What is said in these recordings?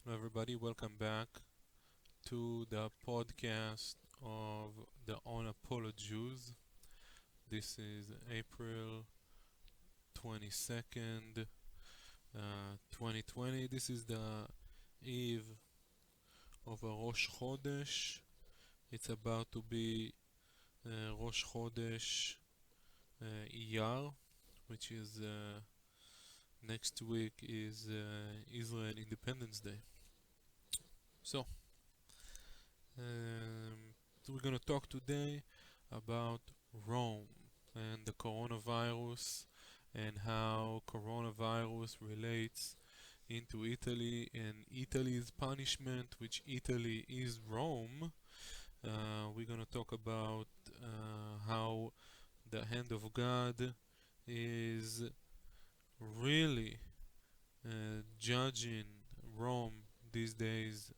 Hello everybody, welcome back to the podcast of the UnapoloJEWs. This is April 22nd, 2020. This is the eve of a Rosh Chodesh. It's about to be Rosh Chodesh Iyar, which is next week is Israel Independence Day. So, so we're going to talk today about Rome and the coronavirus and how coronavirus relates into Italy and Italy's punishment, which Italy is Rome. We're going to talk about how the hand of God is really judging Rome these days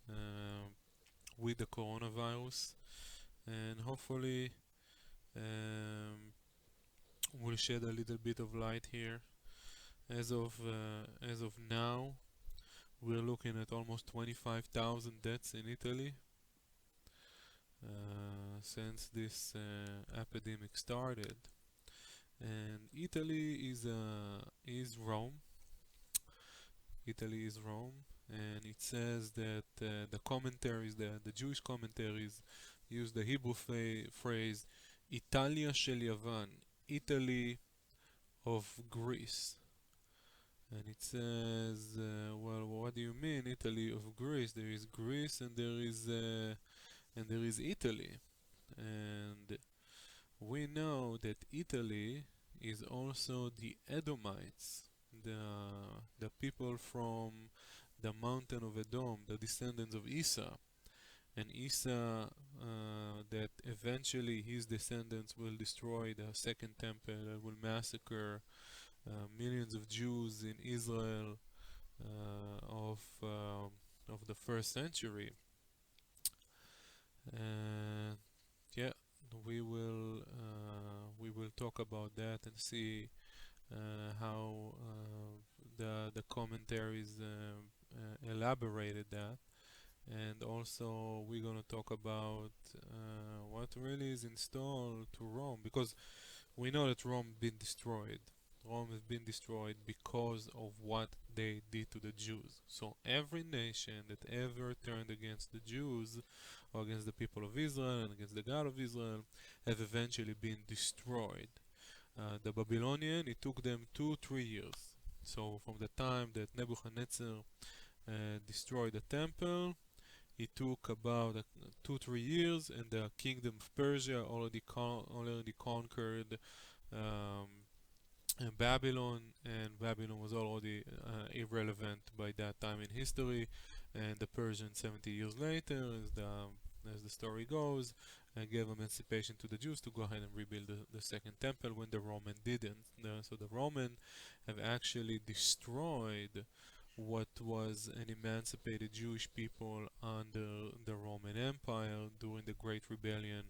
with the coronavirus, and hopefully um, we'll shed a little bit of light here. As of now, we're looking at almost 25,000 deaths in Italy since this epidemic started. And Italy is Rome. Italy is Rome, and it says that the Jewish commentaries, use the Hebrew phrase "Italia shel Yavan," Italy of Greece. And it says, well, what do you mean, Italy of Greece? There is Greece and there is Italy, and we know that Italy is also the Edomites, the the people from the mountain of Edom, the descendants of Esau. And Esau, that eventually his descendants will destroy the second temple and will massacre millions of Jews in Israel of the first century. And yeah, we will talk about that and see how the commentaries elaborated that. And also we're gonna talk about what really is installed to Rome, because we know that Rome been destroyed. Rome has been destroyed because of what they did to the Jews. So every nation that ever turned against the Jews or against the people of Israel and against the God of Israel have eventually been destroyed. The Babylonian, it took them 2-3 years. So from the time that Nebuchadnezzar destroyed the temple, it took about 2-3 years, and the kingdom of Persia already conquered um, Babylon, and Babylon was already irrelevant by that time in history. And the Persians, 70 years later, as the story goes, gave emancipation to the Jews to go ahead and rebuild the second temple when the Roman didn't. So the Roman have actually destroyed what was an emancipated Jewish people under the Roman Empire during the Great Rebellion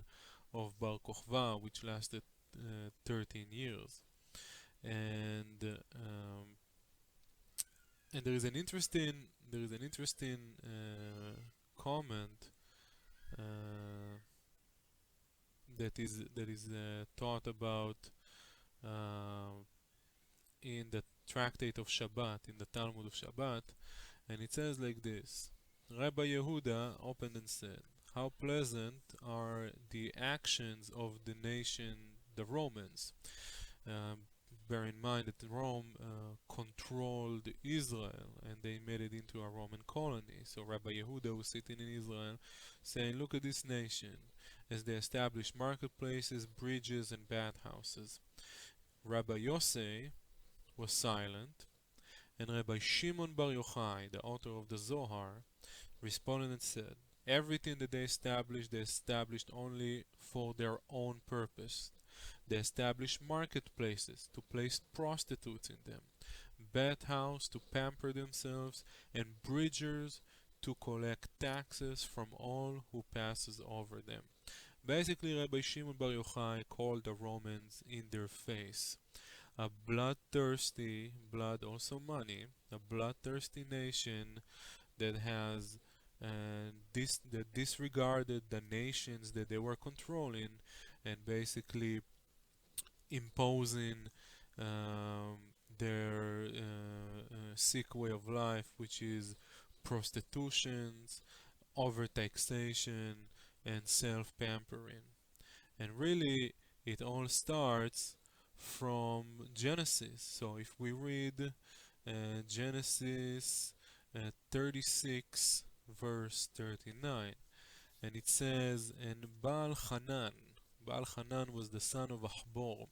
of Bar Kokhba, which lasted 13 years. And and there is an interesting comment uh, that is taught about uh, in the tractate of Shabbat, in the Talmud of Shabbat, and it says like this: Rabbi Yehuda opened and said, "How pleasant are the actions of the nation, the Romans." Um, Bear in mind that Rome controlled Israel and they made it into a Roman colony. So Rabbi Yehuda was sitting in Israel saying, "Look at this nation as they established marketplaces, bridges, and bathhouses." Rabbi Yosei was silent, and Rabbi Shimon Bar Yochai, the author of the Zohar, responded and said, "Everything that they established only for their own purpose. They established marketplaces to place prostitutes in them, bathhouses to pamper themselves, and bridgers to collect taxes from all who passes over them." Basically, Rabbi Shimon Bar Yochai called the Romans in their face a bloodthirsty, blood also money, a bloodthirsty nation that has that disregarded the nations that they were controlling, and basically imposing um, their sick way of life, which is prostitutions, overtaxation, and self-pampering. And really, it all starts from Genesis. So if we read Genesis 36, verse 39, and it says, and Baal Hanan was the son of Achbor.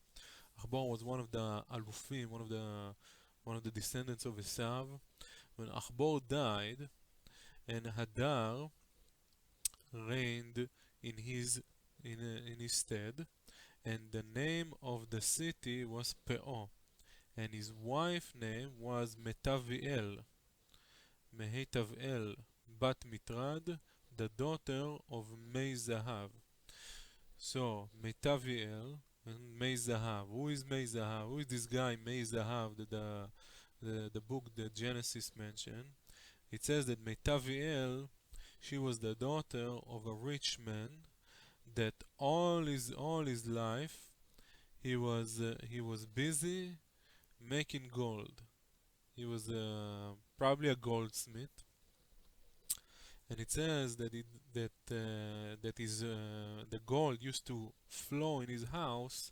Achbor was one of the Alufim, one of the descendants of Esav. When Achbor died, and Hadar reigned in his stead, and the name of the city was Pe'o, and his wife name was Mehetavel, Bat Mitrad, the daughter of Meizahav. So Metaviel and Meizahav. Who is Meizahav? Who is this guy Meizahav that the book that Genesis mentioned? It says that Metaviel, she was the daughter of a rich man that all his life he was busy making gold. He was probably a goldsmith, and it says that the gold used to flow in his house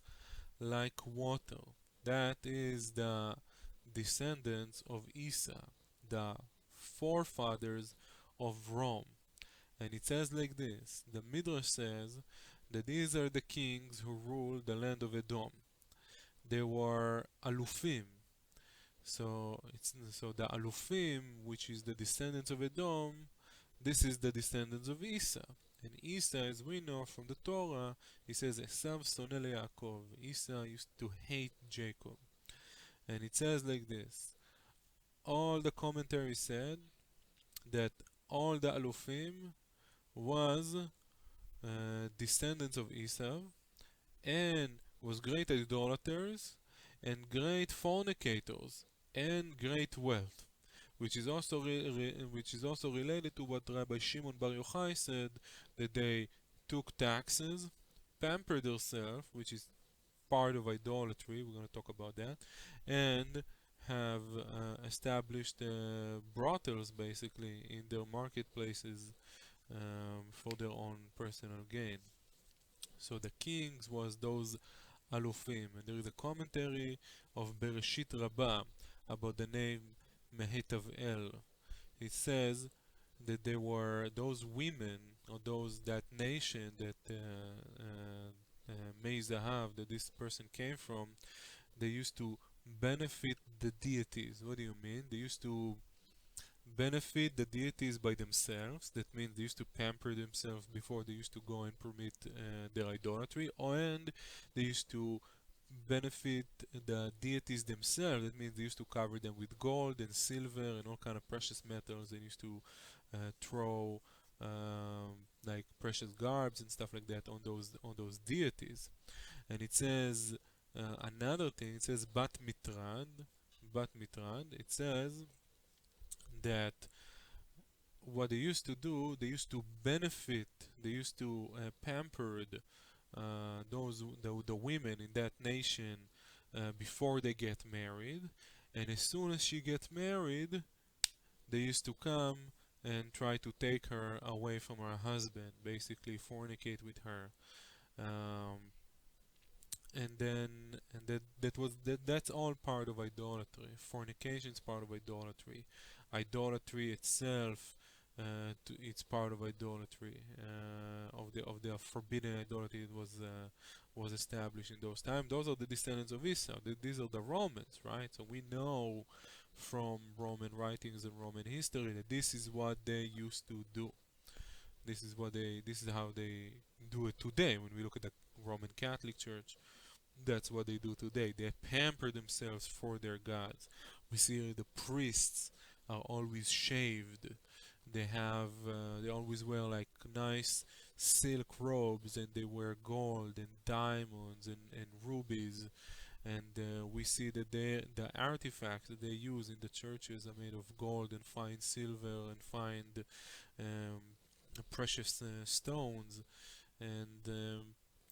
like water. That is the descendants of Esau, the forefathers of Rome. And it says like this: the Midrash says that these are the kings who ruled the land of Edom. They were Alufim. So the Alufim, which is the descendants of Edom, this is the descendants of Esau. And Esau, as we know from the Torah, he says, Esav sonel Yaakov. Esau used to hate Jacob. And it says like this: all the commentaries said that all the Alufim was descendants of Esau, and was great idolaters, and great fornicators, and great wealth, which is also related to what Rabbi Shimon Bar Yochai said, that they took taxes, pampered themselves, which is part of idolatry. We're going to talk about that, and have established brothels basically in their marketplaces for their own personal gain. So the kings was those Alufim, and there is a commentary of Bereshit Rabbah about the name Mehetavel. It says that there were those women, or that nation that Meizahav, that this person came from, they used to benefit the deities. What do you mean? They used to benefit the deities by themselves. That means they used to pamper themselves before they used to go and permit their idolatry, and they used to benefit the deities themselves. That means they used to cover them with gold and silver and all kind of precious metals. They used to throw like precious garbs and stuff like that on those deities. And it says another thing. It says Bat Mitrad. It says that what they used to do, they used to benefit, they used to pamper the women in that nation before they get married, and as soon as she gets married, they used to come and try to take her away from her husband, basically fornicate with her. Um, that's all part of idolatry. Fornication is part of idolatry. Idolatry itself, it's part of idolatry. Of the forbidden idolatry that was established in those times. Those are the descendants of Esau. These are the Romans, right? So we know from Roman writings and Roman history that this is what they used to do. This is how they do it today. When we look at the Roman Catholic Church, that's what they do today. They pamper themselves for their gods. We see the priests are always shaved. They always wear like nice silk robes, and they wear gold and diamonds and rubies, and we see that the artifacts that they use in the churches are made of gold and fine silver and fine um, precious stones, and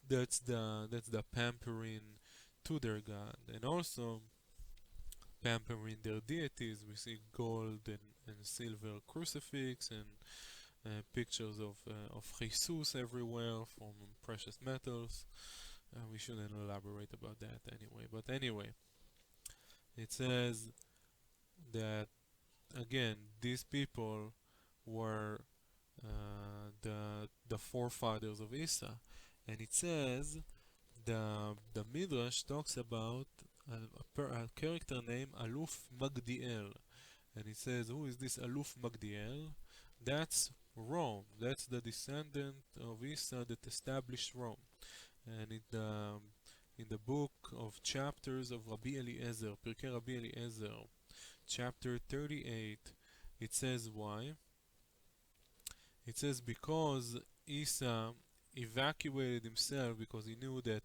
that's the pampering to their god, and also pampering their deities. We see gold and silver crucifix and pictures of Jesus everywhere from precious metals. We shouldn't elaborate about that anyway. But anyway, it says that again, these people were the forefathers of Isa, and it says the Midrash talks about a character named Aluf Magdiel, and it says, who is this Aluf Magdiel? That's Rome. That's the descendant of Isa that established Rome. And in the book of chapters of Rabbi Eliezer, Pirkei Rabbi Eliezer, chapter 38, it says why. It says because Isa evacuated himself because he knew that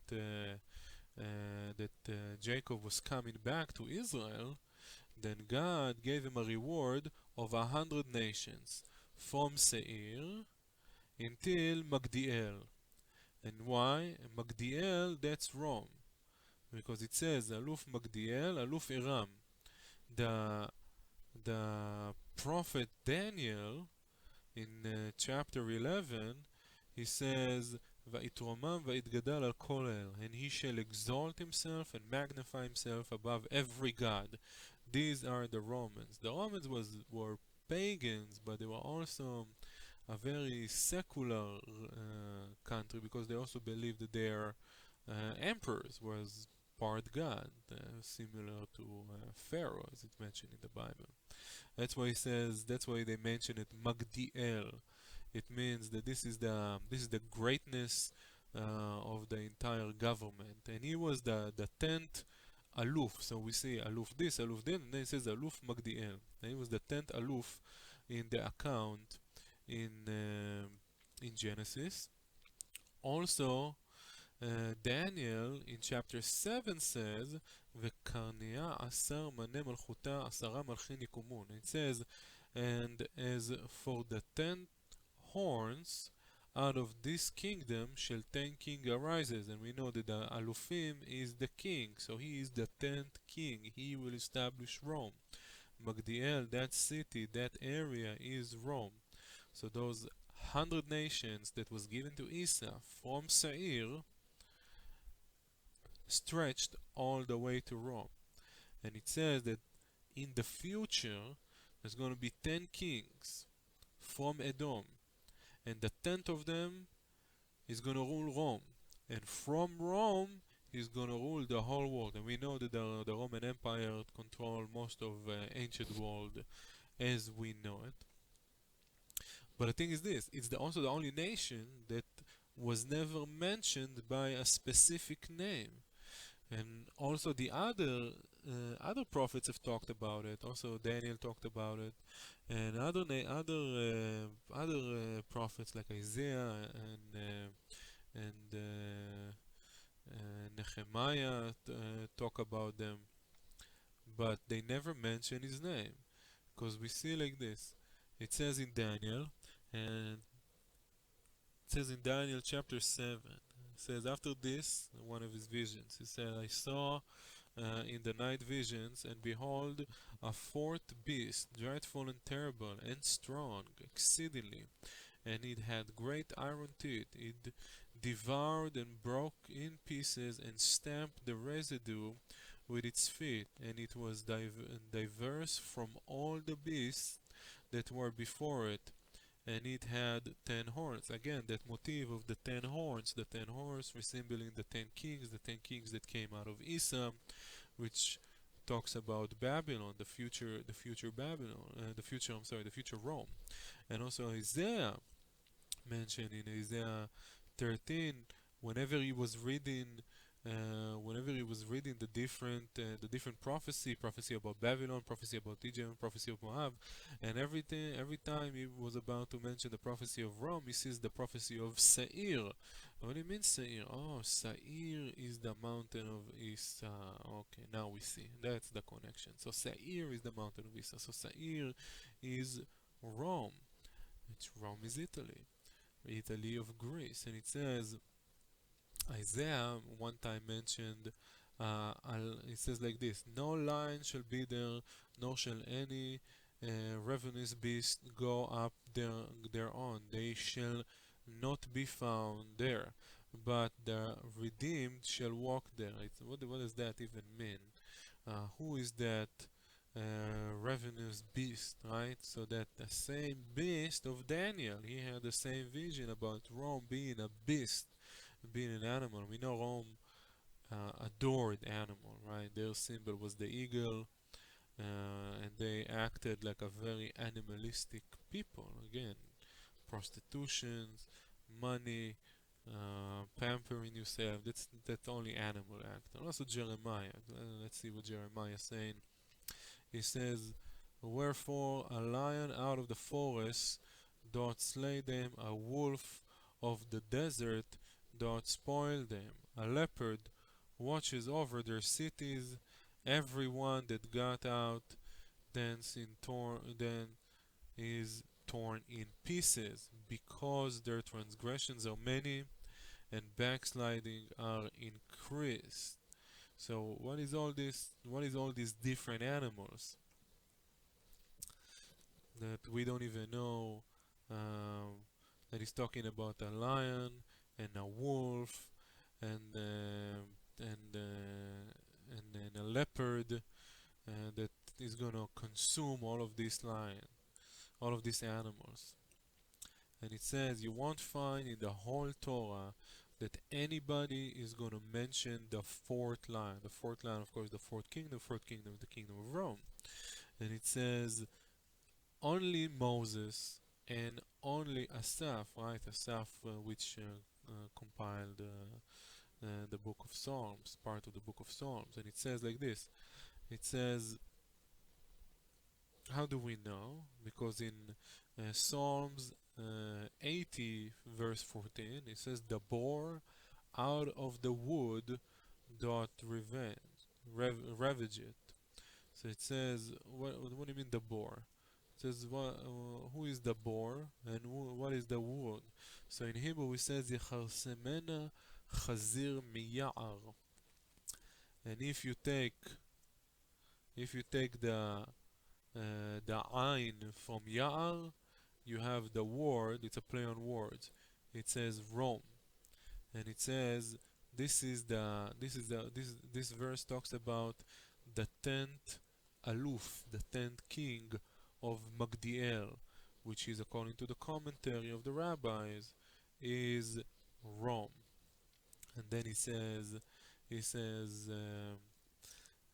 Jacob was coming back to Israel, then God gave him a reward of 100 nations from Seir until Magdiel. And why? Magdiel, that's Rome. Because it says Aluf Magdiel, Aluf Iram. The prophet Daniel in chapter 11, he says, Va'itromam va'itgadal al kol el, and he shall exalt himself and magnify himself above every god. These are the Romans. The Romans were pagans, but they were also a very secular country, because they also believed that their emperors was part god, similar to Pharaoh, as it's mentioned in the Bible. That's why he says. That's why they mention it Magdiel. It means that this is the greatness of the entire government, and he was the tenth aluf. So we say aluf this, aluf that, and then it says aluf Magdiel. And he was the tenth aluf in the account in Genesis. Also, Daniel in chapter 7 says, "V'karnea asar mane malchuta asara malchin yikumun." It says, and as for the 10 horns, out of this kingdom shall 10 king arises. And we know that the Alufim is the king, so he is the 10th king. He will establish Rome. Magdiel, that city, that area is Rome. So those 100 nations that was given to Isa from Seir stretched all the way to Rome. And it says that in the future there's going to be 10 kings from Edom, and the 10th of them is going to rule Rome, and from Rome he's going to rule the whole world. And we know that the Roman Empire controlled most of ancient world as we know it. But the thing is this, it's also the only nation that was never mentioned by a specific name. And also the other prophets have talked about it. Also Daniel talked about it, and other prophets like Isaiah and Nehemiah talk about them, but they never mention his name, because we see like this. It says in Daniel, and it says in Daniel chapter 7. It says, after this, one of his visions, he said, I saw in the night visions, and behold, a fourth beast, dreadful and terrible, and strong, exceedingly, and it had great iron teeth. It devoured and broke in pieces, and stamped the residue with its feet, and it was diverse from all the beasts that were before it, and it had 10 horns. Again, that motif of the 10 horns, the 10 horns resembling the 10 kings, the 10 kings that came out of Isa, which talks about Babylon, the future Babylon, the future Rome. And also Isaiah mentioned in Isaiah 13, whenever he was reading whenever he was reading the different prophecy about Babylon, prophecy about Egypt, prophecy of Moab, and everything, every time he was about to mention the prophecy of Rome, he sees the prophecy of Seir. What do you mean Seir? Oh, Seir is the mountain of Isa. Okay, now we see. That's the connection. So Seir is the mountain of Isa. So Seir is Rome. It's Rome is Italy. Italy of Greece. And it says Isaiah one time mentioned, it says like this: No lion shall be there, nor shall any ravenous beast go up thereon. They shall not be found there, but the redeemed shall walk there. What does that even mean? Who is that ravenous beast, right? So that the same beast of Daniel, he had the same vision about Rome being a beast, being an animal. We know Rome adored animal, right? Their symbol was the eagle, and they acted like a very animalistic people. Again, prostitutions, money, pampering yourself. That's only animal act. And also Jeremiah. Let's see what Jeremiah is saying. He says, Wherefore a lion out of the forest doth slay them, a wolf of the desert doth spoil them. A leopard watches over their cities, every one that got out then is torn in pieces, because their transgressions are many and backsliding are increased. So what is all this? What is all these different animals that we don't even know? That he's talking about a lion and a wolf and then a leopard that is gonna consume all of these animals. And it says you won't find in the whole Torah that anybody is gonna mention the fourth line. The fourth line, of course, the fourth kingdom, the kingdom of Rome. And it says only Moses and only Asaph, right? Asaph, which compiled the book of Psalms, part of the book of Psalms. And it says like this: it says, how do we know? Because in Psalms 80, verse 14, it says, The boar out of the wood doth ravage it. So it says, what do you mean the boar? It says, who is the boar and what is the wood? So in Hebrew it says, Yecharsemena chazir miya'ar. And if you take the ayn from ya'ar, you have the word, it's a play on words. It says Rome. And it says this verse talks about the 10th aluf, the 10th king of Magdiel, which is, according to the commentary of the rabbis, is Rome. And then he says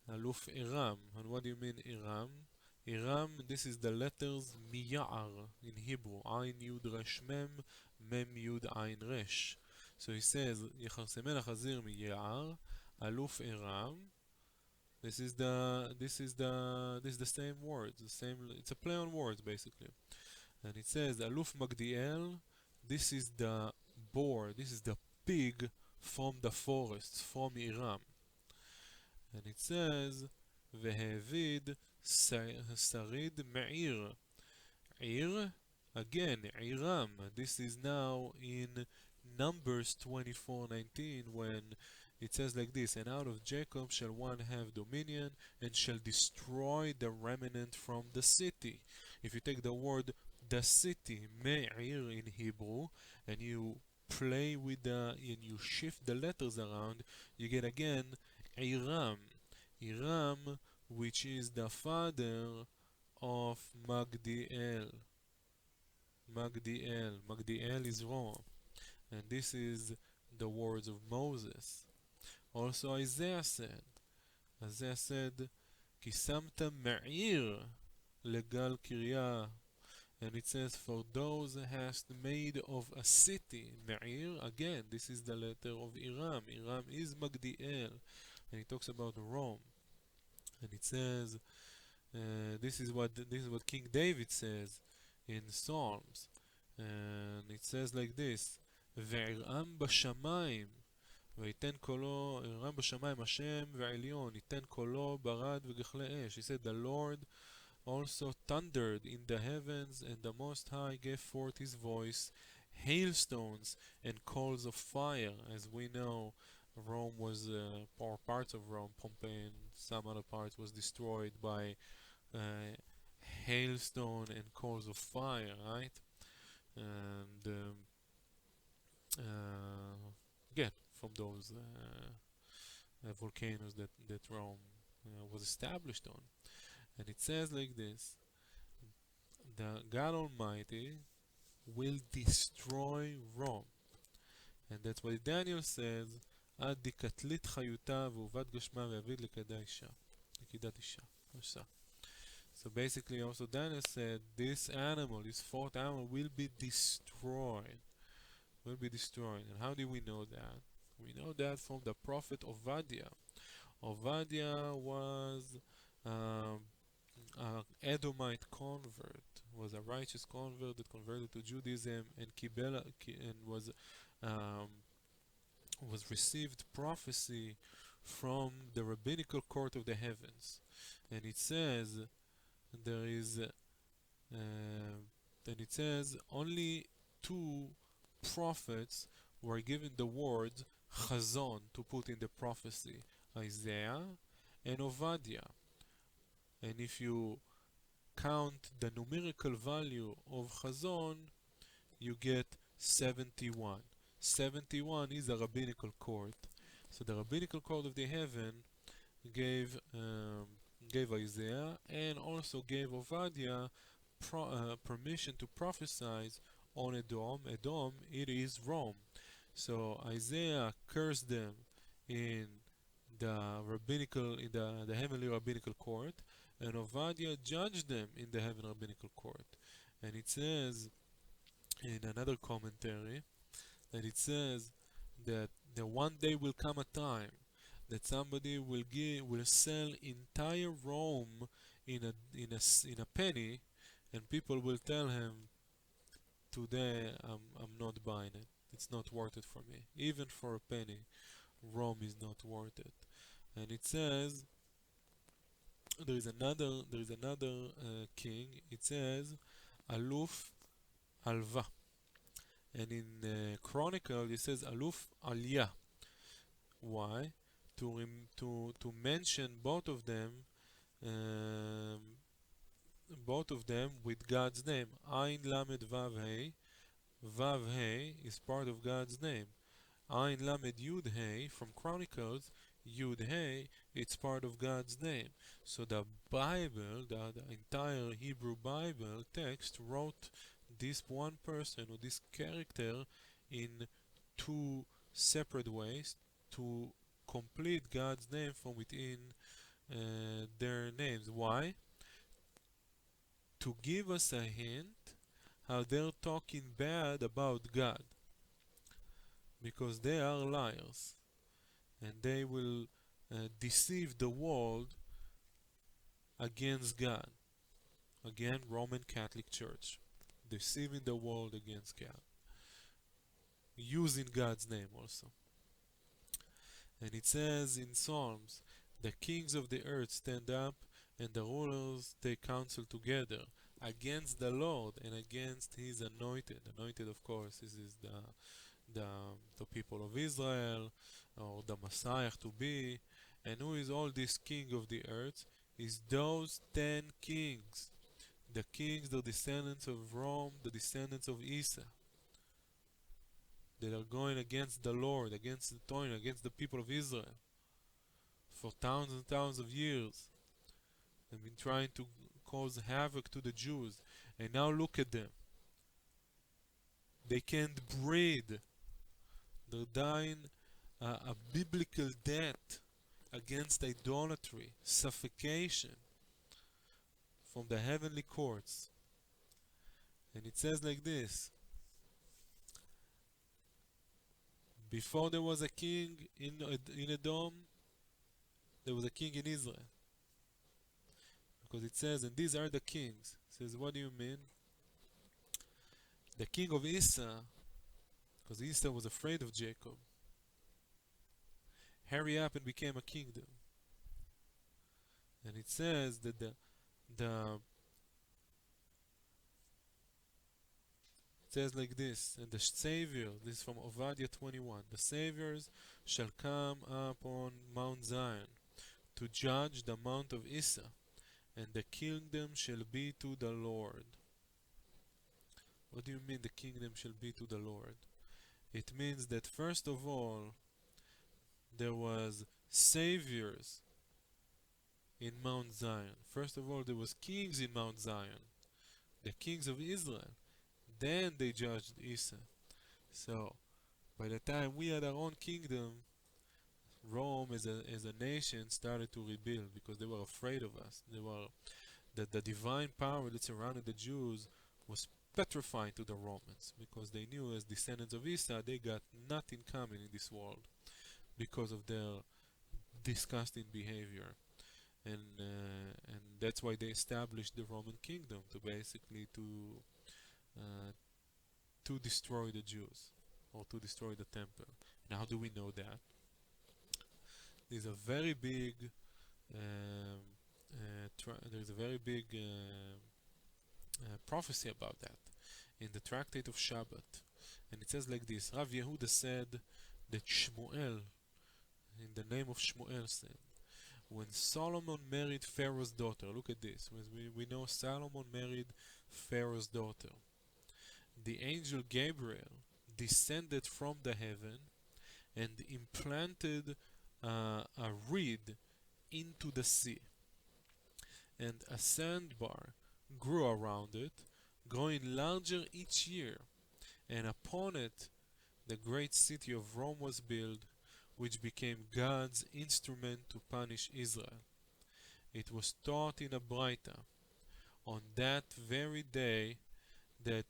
aluf Iram. And what do you mean Iram? Iram, this is the letters Miya'ar in Hebrew. Ayn Yud Resh Mem, Mem Yud Ayn Resh. So he says, Yecharsemen Chazir Miya'ar, Aluf Iram. This is the same words, it's a play on words basically. And it says Aluf Magdiel, this is the boar, this is the pig from the forests, from Iram. And it says Vehevid Sarid Me'ir. Ir, again, Iram. This is now in Numbers 24:19, when it says like this: And out of Jacob shall one have dominion, and shall destroy the remnant from the city. If you take the word the city, Me'ir in Hebrew, and you play with and you shift the letters around, you get again Iram. Iram, which is the father of Magdiel. Magdiel is Rome. And this is the words of Moses. Also Isaiah said, Ki samta me'ir legal kirya. And it says, for those hast made of a city, Me'ir, again, this is the letter of Iram. Iram is Magdiel, and he talks about Rome. And it says, this is what King David says in Psalms, and it says like this: "Ve'ir'am b'shamayim, ויתן קולו, ירם בשמיים השם ועליון, ייתן קולו ברד וגחלי אש." He said, the Lord also thundered in the heavens, and the Most High gave forth his voice, hailstones and coals of fire. As we know, Rome was, or parts of Rome, Pompeii and some other parts, was destroyed by hailstone and coals of fire, right? And again, from those volcanoes that Rome was established on. And it says like this: the God Almighty will destroy Rome. And that's why Daniel says, עד דקתלית חיותה ועובד גשמה ויביד לכדת אישה. So basically also Daniel said this animal, this fourth animal, will be destroyed. Will be destroyed. And how do we know that? We know that from the prophet Obadiah. Obadiah was an Edomite convert, was a righteous convert that converted to Judaism and was received prophecy from the rabbinical court of the heavens. And it says there is then it says only two prophets were given the word chazon to put in the prophecy, Isaiah and Obadiah. And if you count the numerical value of chazon, you get 71. 71 is a rabbinical court. So the rabbinical court of the heaven gave Isaiah and also gave Obadiah permission to prophesy on Edom. Edom, it is Rome. So Isaiah cursed them in the heavenly rabbinical court, and Obadiah judged them in the heavenly rabbinical court. And it says in another commentary that it says that the one day will come a time that somebody will sell entire Rome in a penny, and people will tell him, today I'm not buying it. It's not worth it for me. Even for a penny, Rome is not worth it. And it says there is another king. It says Aluf Alva, and in Chronicle it says Aluf Aliyah. Why? To mention both of them with God's name. Ain Lamed Vav Hey. Vav Hey is part of God's name. Ain Lamed Yud Hey from Chronicles, Yud Hey, it's part of God's name. So the Bible, the entire Hebrew Bible text, wrote this one person or this character in two separate ways to complete God's name from within their names. Why? To give us a hint how they're talking bad about God, because they are liars and they will deceive the world against God. Again, Roman Catholic Church, deceiving the world against God, using God's name also. And it says in Psalms, the kings of the earth stand up and the rulers take counsel together against the Lord and against his anointed. Anointed, of course, this is the people of Israel, or the Messiah to be. And who is all this king of the earth? Is those 10 kings. The kings, the descendants of Rome, the descendants of Esau, that are going against the Lord, against the Torah, against the people of Israel for thousands and thousands of years. They've been trying to cause havoc to the Jews, and now look at them. They can't breathe. They're dying a biblical death against idolatry, suffocation from the heavenly courts. And it says like this: before there was a king in Edom, there was a king in Israel. Because it says, and these are the kings. It says, what do you mean? The king of Esau, because Esau was afraid of Jacob, hurry up and became a kingdom. And it says that the it says like this, and the Savior, this is from Obadiah 21, the Saviors shall come up on Mount Zion to judge the mount of Esau, and the kingdom shall be to the Lord. What do you mean the kingdom shall be to the Lord? It means that first of all, there was saviors in Mount Zion. First of all, there was kings in Mount Zion, the kings of Israel. Then they judged Esau. So, by the time we had our own kingdom, Rome as a nation started to rebuild because they were afraid of us. The divine power that surrounded the Jews was petrifying to the Romans because they knew as descendants of Esau they got nothing coming in this world because of their disgusting behavior. And that's why they established the Roman kingdom to basically to destroy the Jews or to destroy the temple. And how do we know that? There's a very big prophecy about that in the tractate of Shabbat, and it says like this: Rav Yehuda said that Shmuel, in the name of Shmuel, said, when Solomon married Pharaoh's daughter, look at this, we know Solomon married Pharaoh's daughter, the angel Gabriel descended from the heaven and implanted a reed into the sea, and a sandbar grew around it, growing larger each year, and upon it the great city of Rome was built, which became God's instrument to punish Israel. It was taught in a Braita on that very day that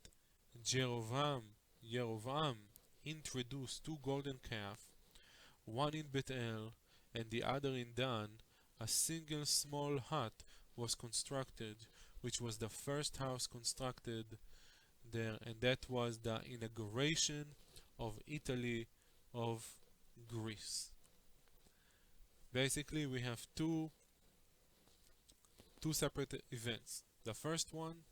Jerovam introduced two golden calves, one in Bethel and the other in Dan. A single small hut was constructed, which was the first house constructed there, and that was the inauguration of Italy of Greece. Basically, we have two separate events. The first one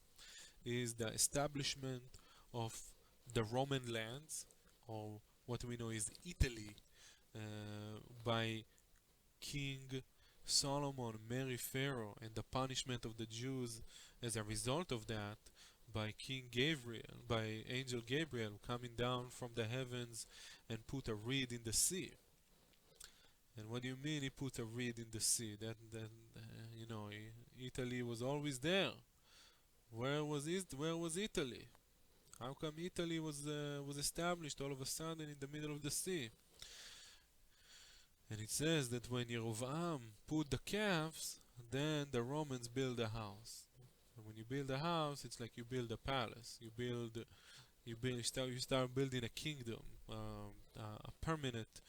is the establishment of the Roman lands, or what we know is Italy, by King Solomon marry Pharaoh, and the punishment of the Jews as a result of that by Angel Gabriel coming down from the heavens and put a reed in the sea. And what do you mean he put a reed in the sea? Italy was always there. Where was Italy? How come Italy was established all of a sudden in the middle of the sea? And it says that when Yerovam put the calves, then the Romans build a house. And when you build a house, it's like you build a palace. You start building a kingdom, a permanent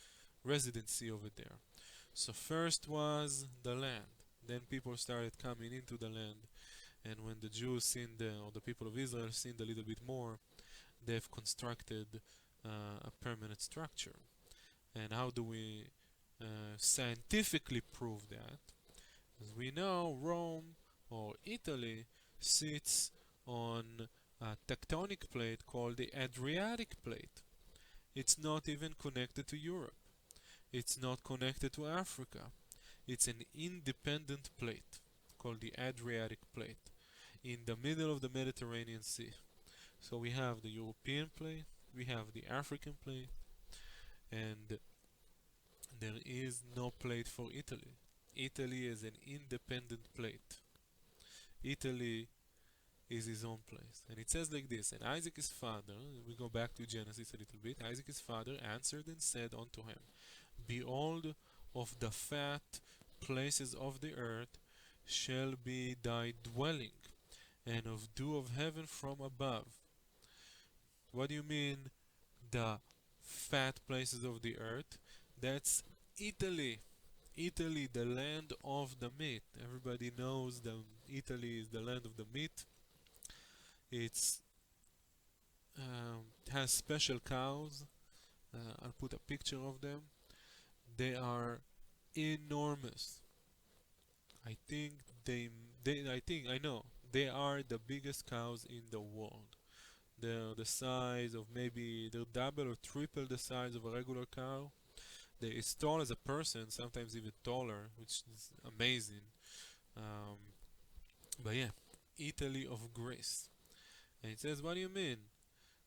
residency over there. So first was the land. Then people started coming into the land. And when the Jews sinned, or the people of Israel sinned a little bit more, they've constructed a permanent structure. And how do we scientifically prove that? As we know, Rome or Italy sits on a tectonic plate called the Adriatic plate. It's not even connected to Europe. It's not connected to Africa. It's an independent plate called the Adriatic plate in the middle of the Mediterranean Sea. So we have the European plate, we have the African plate, and there is no plate for Italy. Italy is an independent plate. Italy is his own place. And it says like this: and Isaac his father, we go back to Genesis a little bit, Isaac his father answered and said unto him, behold, of the fat places of the earth shall be thy dwelling, and of dew of heaven from above. What do you mean, the fat places of the earth? That's Italy. Italy, the land of the meat. Everybody knows that Italy is the land of the meat. It's has special cows. I'll put a picture of them. They are enormous. I think I know they are the biggest cows in the world. They're the size of maybe they're double or triple the size of a regular cow. They're as tall as a person, sometimes even taller, which is amazing. Um, but yeah, Italy of Greece. And it says, what do you mean?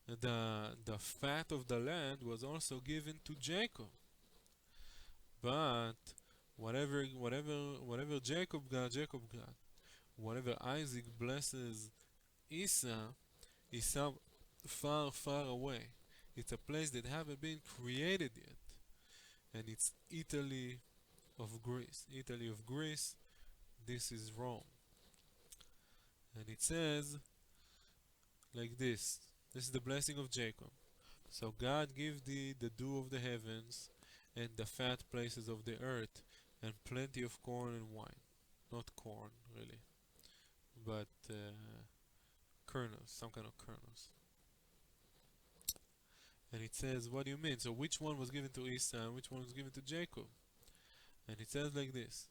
The fat of the land was also given to Jacob. But whatever Jacob got, Jacob got. Whatever Isaac blesses Esau, Esau far, far away. It's a place that haven't been created yet. And it's Italy of Greece. Italy of Greece, this is Rome. And it says like this. This is the blessing of Jacob. So God give thee the dew of the heavens and the fat places of the earth and plenty of corn and wine. Not corn, really, but kernels, some kind of kernels. And it says, what do you mean? So which one was given to Esau and which one was given to Jacob? And it says like this.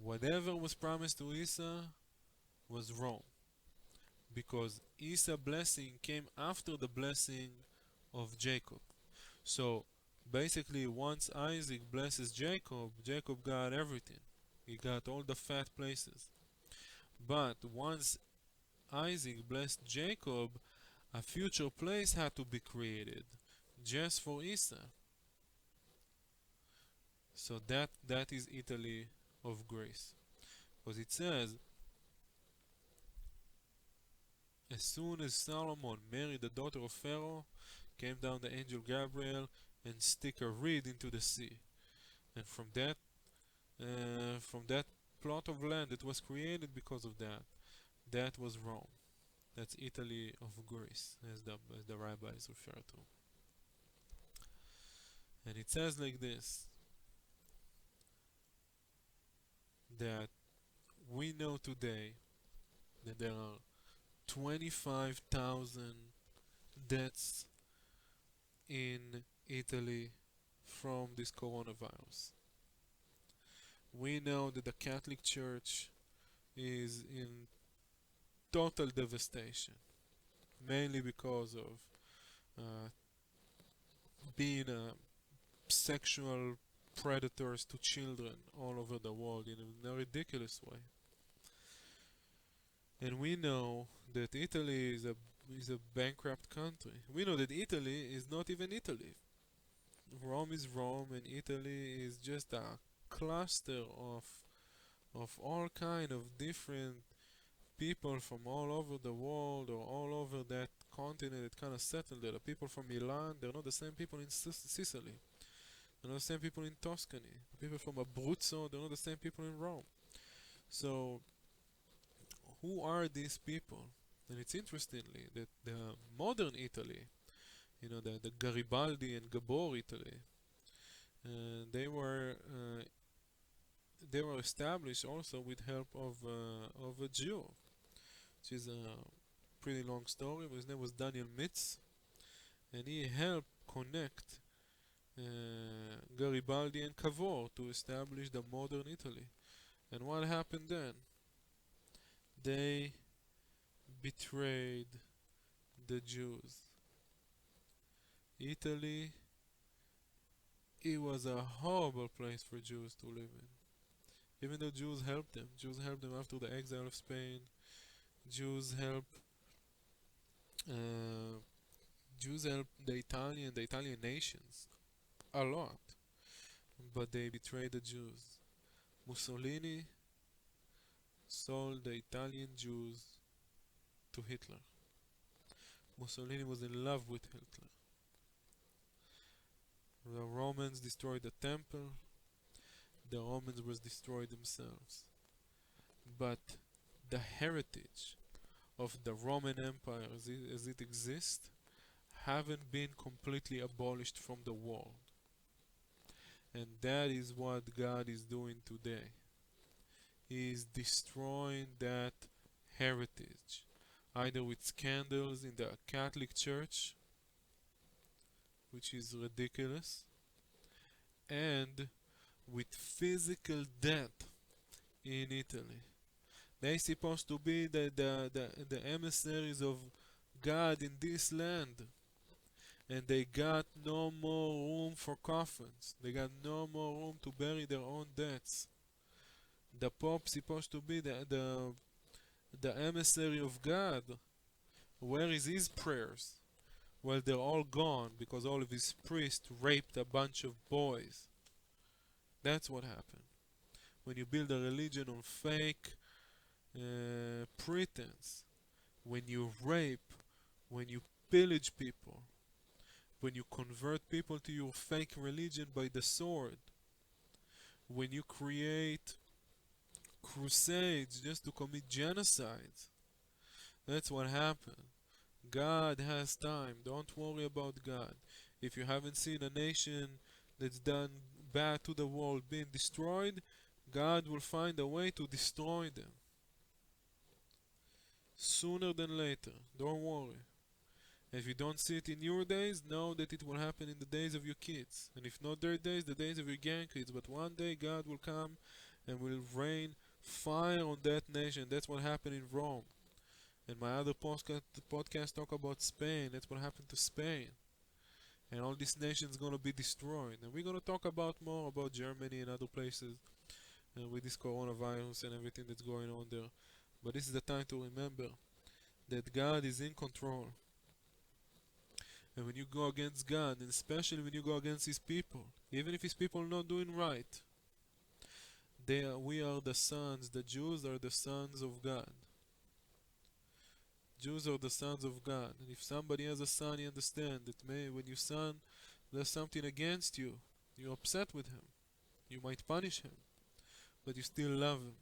Whatever was promised to Esau was wrong. Because Esau's blessing came after the blessing of Jacob. So basically once Isaac blesses Jacob, Jacob got everything. He got all the fat places. But once Isaac blessed Jacob, a future place had to be created just for Esau. So that is Italy of grace. Because it says, as soon as Solomon married the daughter of Pharaoh, came down the angel Gabriel and stick a reed into the sea. And from that plot of land that was created because of that was Rome. That's Italy of Greece, as the rabbis refer to. And it says like this, that we know today that there are 25,000 deaths in Italy from this coronavirus. We know that the Catholic Church is in total devastation, mainly because of being sexual predators to children all over the world in a ridiculous way. And we know that Italy is a bankrupt country. We know that Italy is not even Italy. Rome is Rome, and Italy is just a cluster of all kind of different people from all over the world or all over that continent that kind of settled there. The people from Milan, they're not the same people in Sicily. They're not the same people in Tuscany. The people from Abruzzo, they're not the same people in Rome. So, who are these people? And it's interestingly that the modern Italy, the Garibaldi and Gabor Italy, they were established also with help of a Jew, which is a pretty long story. His name was Daniel Mitz, and he helped connect Garibaldi and Cavour to establish the modern Italy. And what happened then? They betrayed the Jews. Italy, it was a horrible place for Jews to live in. Even though Jews helped them after the exile of Spain. Jews helped the Italian nations a lot, but they betrayed the Jews. Mussolini sold the Italian Jews to Hitler. Mussolini was in love with Hitler. The Romans destroyed the temple. The Romans was destroyed themselves. But the heritage of the Roman Empire as it exists haven't been completely abolished from the world. And that is what God is doing today. He is destroying that heritage, either with scandals in the Catholic Church, which is ridiculous, and with physical death in Italy. They supposed to be the emissaries of God in this land. And they got no more room for coffins. They got no more room to bury their own deaths. The Pope supposed to be the emissary of God. Where is his prayers? Well, they're all gone because all of his priests raped a bunch of boys. That's what happened. When you build a religion on fake pretense, when you rape, when you pillage people, when you convert people to your fake religion by the sword, when you create crusades just to commit genocide, that's what happened. God has time. Don't worry about God. If you haven't seen a nation that's done bad to the world being destroyed, God will find a way to destroy them. Sooner than later. Don't worry. If you don't see it in your days, know that it will happen in the days of your kids. And if not their days, the days of your grandkids. But one day God will come and will rain fire on that nation. That's what happened in Rome. And my other podcast talk about Spain. That's what happened to Spain. And all these nations gonna be destroyed. And we're gonna talk about more about Germany and other places with this coronavirus and everything that's going on there. But this is the time to remember that God is in control. And when you go against God, and especially when you go against His people, even if His people are not doing right, we are the sons. The Jews are the sons of God. Jews are the sons of God. And if somebody has a son, you understand that when your son does something against you, you're upset with him. You might punish him, but you still love him.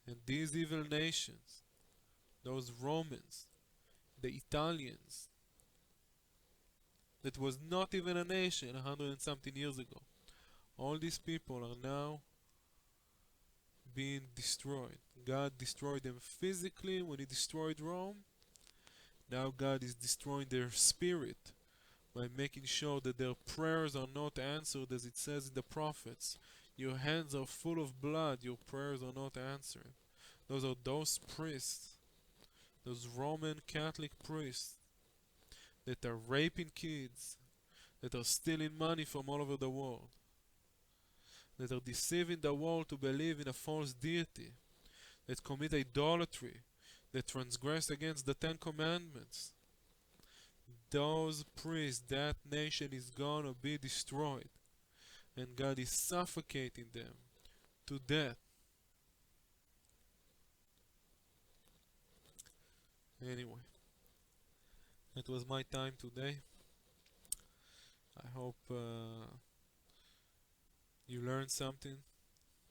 And these evil nations, those Romans, the Italians, that was not even a nation 100 and something years ago, all these people are now being destroyed. God destroyed them physically when He destroyed Rome. Now God is destroying their spirit by making sure that their prayers are not answered, as it says in the prophets. Your hands are full of blood, your prayers are not answered. Those are those priests, those Roman Catholic priests that are raping kids, that are stealing money from all over the world, that are deceiving the world to believe in a false deity, that commit idolatry, that transgress against the Ten Commandments. Those priests, that nation is gonna be destroyed, and God is suffocating them to death. Anyway, that was my time today. I hope you learned something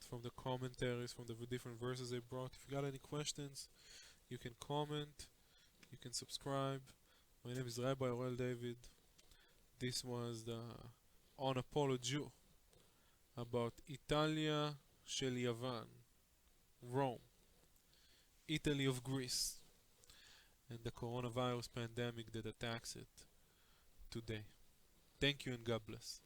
from the commentaries, from the different verses I brought. If you got any questions, you can comment, you can subscribe. My name is Rabbi Orel David. This was the UnapoloJEW about Italia של יוון, Rome, Italy of Greece, and the coronavirus pandemic that attacks it today. Thank you and God bless.